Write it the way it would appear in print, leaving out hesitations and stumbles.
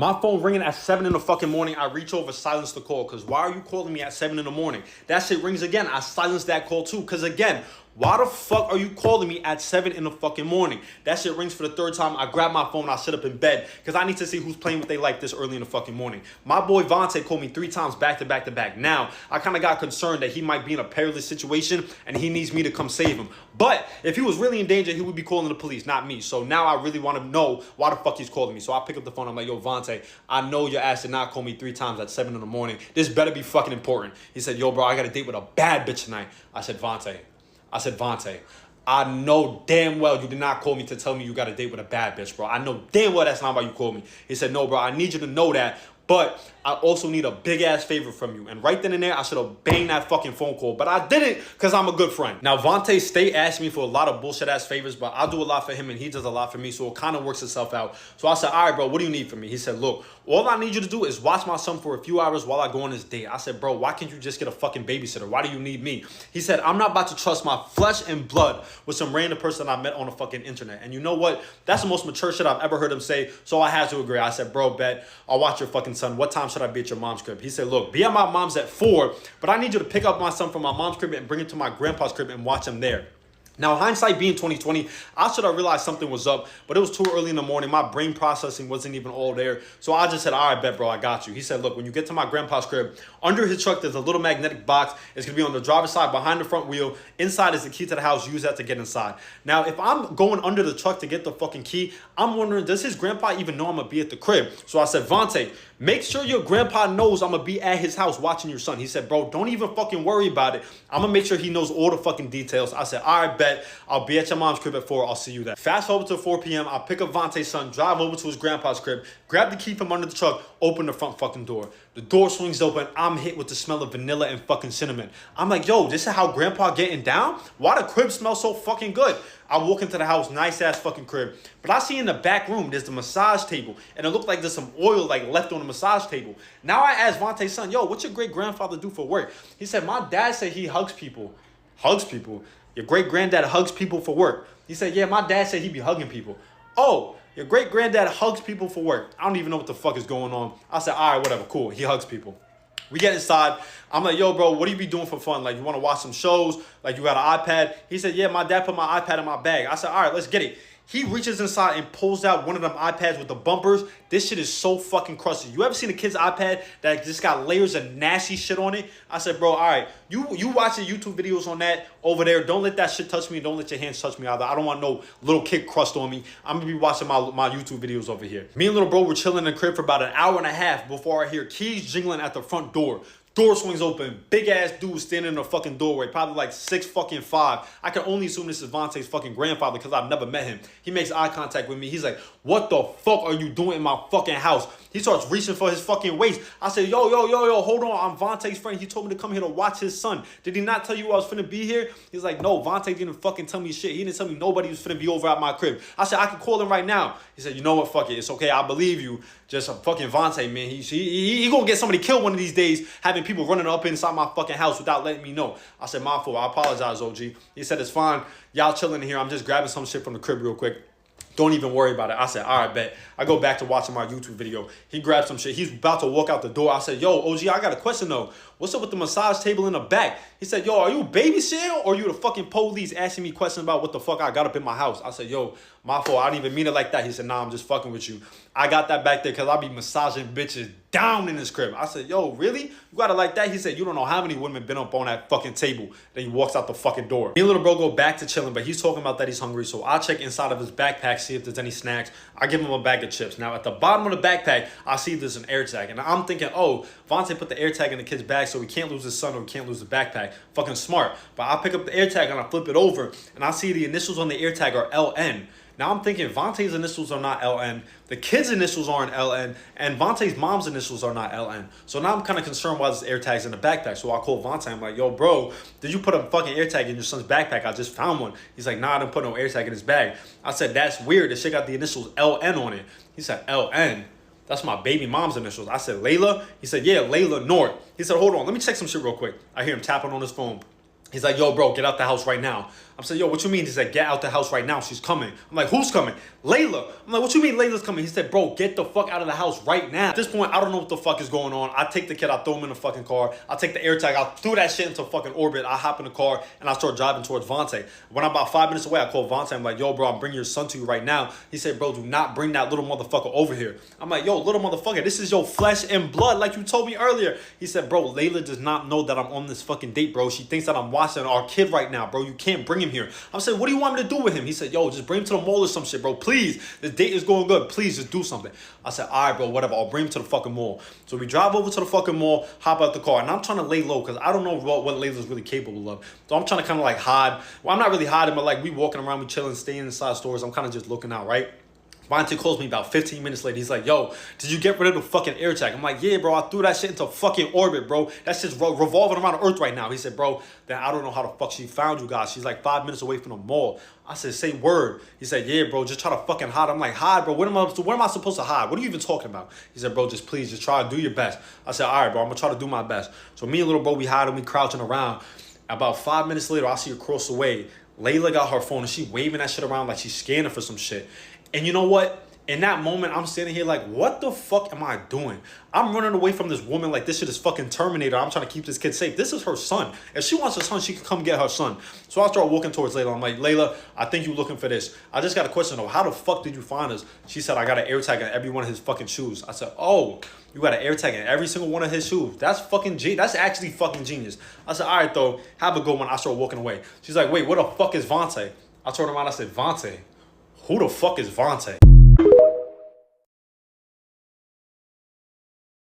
My phone ringing at 7 in the fucking morning. I reach over, silence the call. Because why are you calling me at 7 in the morning? That shit rings again. I silence that call too. Because again, why the fuck are you calling me at 7 in the fucking morning? That shit rings for the third time. I grab my phone. I sit up in bed. Because I need to see who's playing with they like this early in the fucking morning. My boy Vontae called me 3 times back to back to back. Now, I kind of got concerned that he might be in a perilous situation and he needs me to come save him. But if he was really in danger, he would be calling the police, not me. So now I really want to know why the fuck he's calling me. So I pick up the phone. I'm like, yo, Vontae, I know your ass did not call me 3 times at 7 in the morning. This better be fucking important. He said, yo, bro, I got a date with a bad bitch tonight. I said, Vontae, I know damn well you did not call me to tell me you got a date with a bad bitch, bro. I know damn well that's not why you called me. He said, no, bro, I need you to know that. But I also need a big-ass favor from you. And right then and there, I should have banged that fucking phone call. But I didn't because I'm a good friend. Now, Vontae stay asking me for a lot of bullshit-ass favors, but I do a lot for him and he does a lot for me, so it kind of works itself out. So I said, all right, bro, what do you need from me? He said, look, all I need you to do is watch my son for a few hours while I go on this date. I said, bro, why can't you just get a fucking babysitter? Why do you need me? He said, I'm not about to trust my flesh and blood with some random person I met on the fucking internet. And you know what? That's the most mature shit I've ever heard him say, so I had to agree. I said, bro, bet, I'll watch your fucking son. What time should I be at your mom's crib? He said, look, be at my mom's at 4, but I need you to pick up my son from my mom's crib and bring him to my grandpa's crib and watch him there. Now, hindsight being 2020, I should have realized something was up, but it was too early in the morning. My brain processing wasn't even all there. So I just said, all right, bet, bro, I got you. He said, look, when you get to my grandpa's crib, under his truck, there's a little magnetic box. It's going to be on the driver's side behind the front wheel. Inside is the key to the house. Use that to get inside. Now, if I'm going under the truck to get the fucking key, I'm wondering, does his grandpa even know I'm going to be at the crib? So I said, Vontae, make sure your grandpa knows I'm going to be at his house watching your son. He said, bro, don't even fucking worry about it. I'm going to make sure he knows all the fucking details. I said, all right, bet. I'll be at your mom's crib at 4. I'll see you there. Fast forward to 4 p.m. I'll pick up Vontae's son, drive over to his grandpa's crib, grab the key from under the truck, open the front fucking door. The door swings open. I'm hit with the smell of vanilla and fucking cinnamon. I'm like, yo, this is how grandpa getting down? Why the crib smells so fucking good? I walk into the house, nice ass fucking crib. But I see in the back room, there's the massage table. And it looked like there's some oil like left on the massage table. Now I asked Vontae's son, yo, what's your great grandfather do for work? He said, my dad said he hugs people. Hugs people? Your great granddad hugs people for work. He said, yeah, my dad said he be hugging people. Oh, your great granddad hugs people for work. I don't even know what the fuck is going on. I said, all right, whatever, cool. He hugs people. We get inside. I'm like, yo, bro, what do you be doing for fun? Like, you want to watch some shows? Like, you got an iPad? He said, yeah, my dad put my iPad in my bag. I said, all right, let's get it. He reaches inside and pulls out one of them iPads with the bumpers. This shit is so fucking crusty. You ever seen a kid's iPad that just got layers of nasty shit on it? I said, bro, all right, you watching YouTube videos on that over there. Don't let that shit touch me. Don't let your hands touch me either. I don't want no little kid crust on me. I'm going to be watching my YouTube videos over here. Me and little bro were chilling in the crib for about an hour and a half before I hear keys jingling at the front door. Door swings open. Big ass dude standing in the fucking doorway. Probably like 6'5". I can only assume this is Vontae's fucking grandfather because I've never met him. He makes eye contact with me. He's like, what the fuck are you doing in my fucking house? He starts reaching for his fucking waist. I said, yo, hold on. I'm Vontae's friend. He told me to come here to watch his son. Did he not tell you I was finna be here? He's like, no, Vontae didn't fucking tell me shit. He didn't tell me nobody was finna be over at my crib. I said, I can call him right now. He said, you know what? Fuck it. It's okay. I believe you. Just a fucking Vontae, man. He gonna get somebody killed one of these days having people running up inside my fucking house without letting me know. I said, my fault. I apologize, OG. He said, it's fine. Y'all chilling in here. I'm just grabbing some shit from the crib real quick. Don't even worry about it. I said, all right, bet. I go back to watching my YouTube video. He grabbed some shit. He's about to walk out the door. I said, yo, OG, I got a question, though. What's up with the massage table in the back? He said, yo, are you babysitting or are you the fucking police asking me questions about what the fuck I got up in my house? I said, yo, my fault. I didn't even mean it like that. He said, nah, I'm just fucking with you. I got that back there because I be massaging bitches down in this crib. I said, yo, really? You got it like that? He said, you don't know how many women been up on that fucking table. Then he walks out the fucking door. Me and little bro go back to chilling, but he's talking about that he's hungry. So I check inside of his backpack, see if there's any snacks. I give him a bag of chips. Now, at the bottom of the backpack, I see there's an air tag. And I'm thinking, oh, Vontae put the air tag in the kid's bag so he can't lose his son or he can't lose the backpack. Fucking smart. But I pick up the air tag and I flip it over, and I see the initials on the air tag are LN. Now I'm thinking Vontae's initials are not LN, the kid's initials aren't LN, and Vontae's mom's initials are not LN. So now I'm kind of concerned why this air tag's in the backpack. So I call Vontae. I'm like, yo, bro, did you put a fucking air tag in your son's backpack? I just found one. He's like, nah, I didn't put no air tag in his bag. I said, that's weird. This shit got the initials LN on it. He said, LN? That's my baby mom's initials. I said, Layla? He said, yeah, Layla North. He said, hold on, let me check some shit real quick. I hear him tapping on his phone. He's like, yo, bro, get out the house right now. I'm saying, yo, what you mean? He said, get out the house right now. She's coming. I'm like, who's coming? Layla. I'm like, what you mean Layla's coming? He said, bro, get the fuck out of the house right now. At this point, I don't know what the fuck is going on. I take the kid, I throw him in the fucking car. I take the air tag, I threw that shit into fucking orbit. I hop in the car and I start driving towards Vontae. When I'm about 5 minutes away, I call Vontae. I'm like, yo, bro, I'm bringing your son to you right now. He said, bro, do not bring that little motherfucker over here. I'm like, yo, little motherfucker, this is your flesh and blood like you told me earlier. He said, bro, Layla does not know that I'm on this fucking date, bro. She thinks that I'm watching our kid right now, bro. You can't bring him here. I'm saying, what do you want me to do with him? He said, yo, just bring him to the mall or some shit, bro. Please. This date is going good. Please just do something. I said, all right, bro, whatever. I'll bring him to the fucking mall. So we drive over to the fucking mall, hop out the car, and I'm trying to lay low because I don't know what Layla's really capable of. So I'm trying to kind of like hide. Well, I'm not really hiding, but like we walking around, we chilling, staying inside stores. I'm kind of just looking out, right? Vontae calls me about 15 minutes later. He's like, yo, did you get rid of the fucking air tag? I'm like, yeah, bro, I threw that shit into fucking orbit, bro. That shit's revolving around the earth right now. He said, bro, then I don't know how the fuck she found you guys. She's like 5 minutes away from the mall. I said, say word. He said, yeah, bro, just try to fucking hide. I'm like, hide, bro. Where am I supposed to hide? What are you even talking about? He said, bro, just please, just try to do your best. I said, all right, bro, I'm going to try to do my best. So me and little bro, we hide and we crouching around. About 5 minutes later, I see her cross the way. Layla got her phone and she waving that shit around like she's scanning for some shit. And you know what? In that moment, I'm sitting here like, what the fuck am I doing? I'm running away from this woman like this shit is fucking Terminator. I'm trying to keep this kid safe. This is her son. If she wants her son, she can come get her son. So I start walking towards Layla. I'm like, Layla, I think you're looking for this. I just got a question though. How the fuck did you find us? She said, I got an air tag in every one of his fucking shoes. I said, oh, you got an air tag in every single one of his shoes. That's fucking That's actually fucking genius. I said, all right, though. Have a good one. I start walking away. She's like, wait, what the fuck is Vontae? I turned around. I said, Vontae? Who the fuck is Vontae?